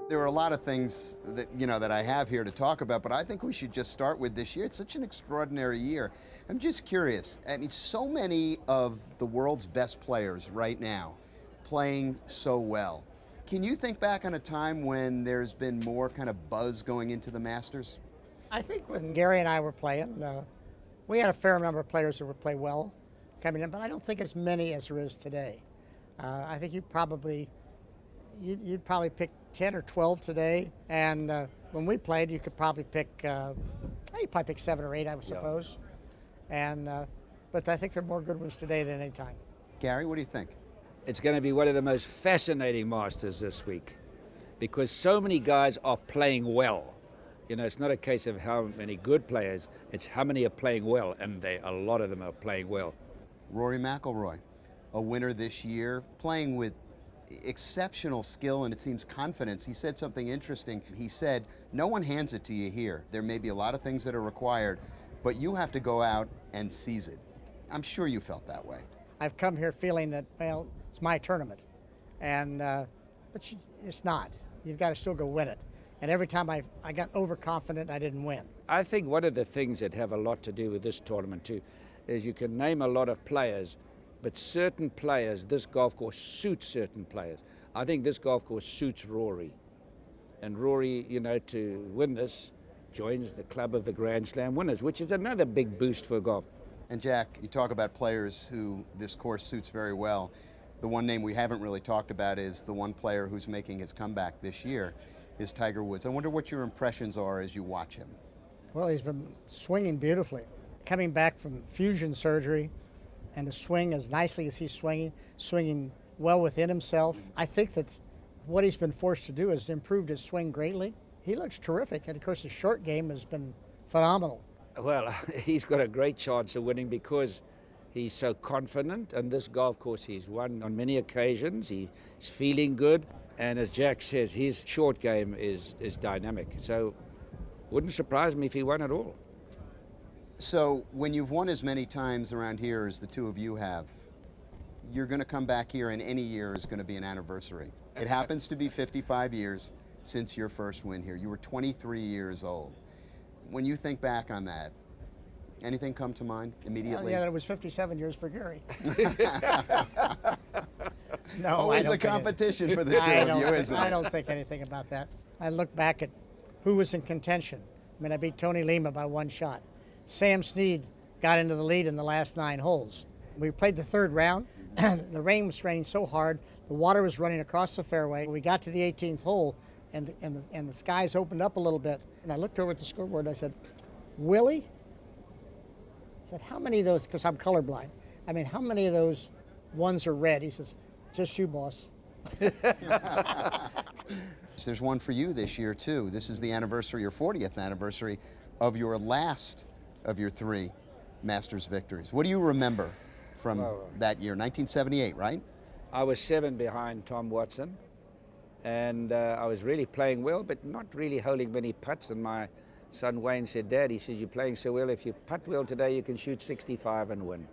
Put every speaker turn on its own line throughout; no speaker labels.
There are a lot of things that I have here to talk about, but I think we should just start with this year. It's such an extraordinary year. I'm just curious. I mean, so many of the world's best players right now playing so well. Can you think back on a time when there's been more kind of buzz going into the Masters?
I think when Gary and I were playing, we had a fair number of players who would play well coming in, but I don't think as many as there is today. I think you'd probably pick 10 or 12 today, and when we played, you could probably pick, you'd probably pick 7 or 8, I would suppose. Yeah. But I think there are more good ones today than any time.
Gary, what do you think?
It's going to be one of the most fascinating Masters this week because so many guys are playing well. You know, it's not a case of how many good players, it's how many are playing well, and a lot of them are playing well.
Rory McIlroy, a winner this year, playing with exceptional skill and it seems confidence. He said something interesting. He said, no one hands it to you here. There may be a lot of things that are required, but you have to go out and seize it. I'm sure you felt that way.
I've come here feeling that, well, it's my tournament, but it's not. You've got to still go win it. And every time I got overconfident, I didn't win.
I think one of the things that have a lot to do with this tournament too is you can name a lot of players, but certain players, this golf course suits certain players. I think this golf course suits Rory. And Rory, you know, to win this, joins the club of the Grand Slam winners, which is another big boost for golf.
And Jack, you talk about players who this course suits very well. The one name we haven't really talked about is the one player who's making his comeback this year, is Tiger Woods. I wonder what your impressions are as you watch him.
Well, he's been swinging beautifully. Coming back from fusion surgery and to swing as nicely as he's swinging well within himself. I think that what he's been forced to do has improved his swing greatly. He looks terrific, and of course his short game has been phenomenal.
Well, he's got a great chance of winning because he's so confident, and this golf course he's won on many occasions. He's feeling good, and as Jack says, his short game is dynamic. So wouldn't surprise me if he won it all.
So when you've won as many times around here as the two of you have, you're going to come back here, and any year is going to be an anniversary. It happens to be 55 years since your first win here. You were 23 years old. When you think back on that, anything come to mind immediately?
Yeah, it was 57 years for Gary. No,
always a competition for the two of you, isn't it?
I don't think anything about that. I look back at who was in contention. I mean, I beat Tony Lima by 1 shot. Sam Snead got into the lead in the last 9 holes. We played the 3rd round, and the rain was raining so hard, the water was running across the fairway. We got to the 18th hole, and the skies opened up a little bit. And I looked over at the scoreboard and I said, Willie? I said, how many of those, because I'm colorblind, I mean, how many of those ones are red? He says, just you, boss.
There's one for you this year, too. This is the anniversary, your 40th anniversary, of your last of your 3 Masters victories. What do you remember from that year, 1978, right?
I was 7 behind Tom Watson, and I was really playing well, but not really holding many putts. And my son Wayne said, Dad, he says, you're playing so well, if you putt well today, you can shoot 65 and win.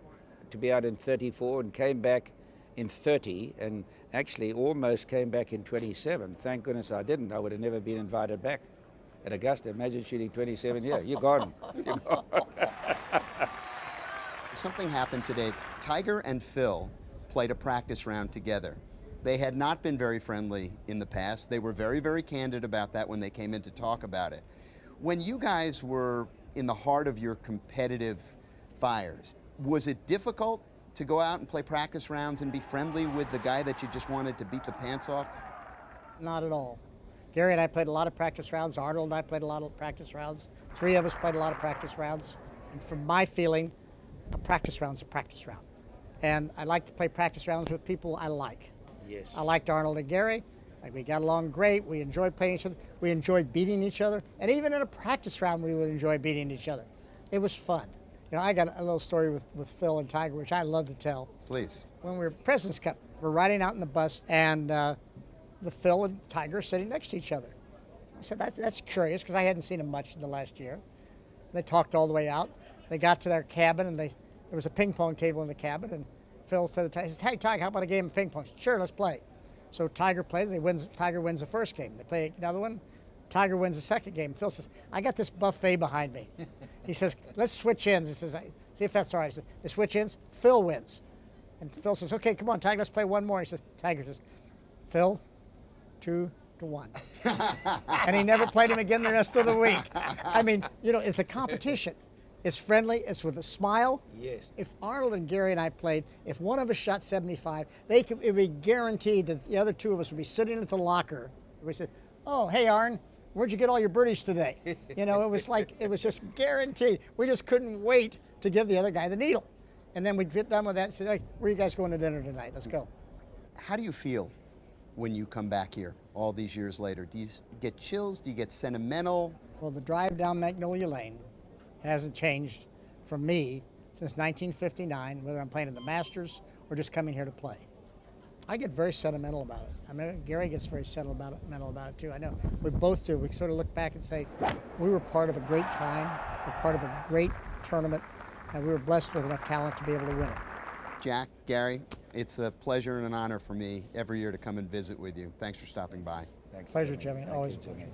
To be out in 34 and came back in 30 and actually almost came back in 27. Thank goodness I didn't. I would have never been invited back at Augusta. Imagine shooting 27 here. You're gone. You're gone.
Something happened today. Tiger and Phil played a practice round together. They had not been very friendly in the past. They were very, very candid about that when they came in to talk about it. When you guys were in the heart of your competitive fires, was it difficult to go out and play practice rounds and be friendly with the guy that you just wanted to beat the pants off?
Not at all. Gary and I played a lot of practice rounds. Arnold and I played a lot of practice rounds. 3 of us played a lot of practice rounds. And from my feeling, a practice round's a practice round. And I like to play practice rounds with people I like.
Yes.
I liked Arnold and Gary. We got along great. We enjoyed playing each other. We enjoyed beating each other. And even in a practice round, we would enjoy beating each other. It was fun. You know, I got a little story with Phil and Tiger, which I love to tell.
Please.
When we were at President's Cup, we're riding out in the bus, and the Phil and Tiger are sitting next to each other. I said, that's curious, because I hadn't seen them much in the last year. They talked all the way out. They got to their cabin, and there was a ping pong table in the cabin, and Phil said to Tiger, he says, hey, Tiger, how about a game of ping pong? Said, sure, let's play. So Tiger plays, Tiger wins the first game. They play another one, Tiger wins the second game. Phil says, I got this buffet behind me. He says, let's switch ends. He says, see if that's all right. He says, they switch ends, Phil wins. And Phil says, okay, come on, Tiger, let's play one more. He says, Tiger says, Phil, 2-1. And he never played him again the rest of the week. I mean, you know, it's a competition. It's friendly, it's with a smile.
Yes.
If Arnold and Gary and I played, if one of us shot 75, it would be guaranteed that the other two of us would be sitting at the locker. We said, oh, hey, Arn, where'd you get all your birdies today? You know, it was just guaranteed. We just couldn't wait to give the other guy the needle. And then we'd get done with that and say, hey, where are you guys going to dinner tonight? Let's go.
How do you feel when you come back here all these years later? Do you get chills? Do you get sentimental?
Well, the drive down Magnolia Lane hasn't changed for me since 1959, whether I'm playing in the Masters or just coming here to play. I get very sentimental about it. I mean, Gary gets very sentimental about it too. I know we both do. We sort of look back and say, we were part of a great time, we're part of a great tournament, and we were blessed with enough talent to be able to win it.
Jack, Gary, it's a pleasure and an honor for me every year to come and visit with you. Thanks for stopping by.
Thanks,
Pleasure,
Jimmy.
Jimmy.
Thank
Always
you,
a pleasure.
Jimmy.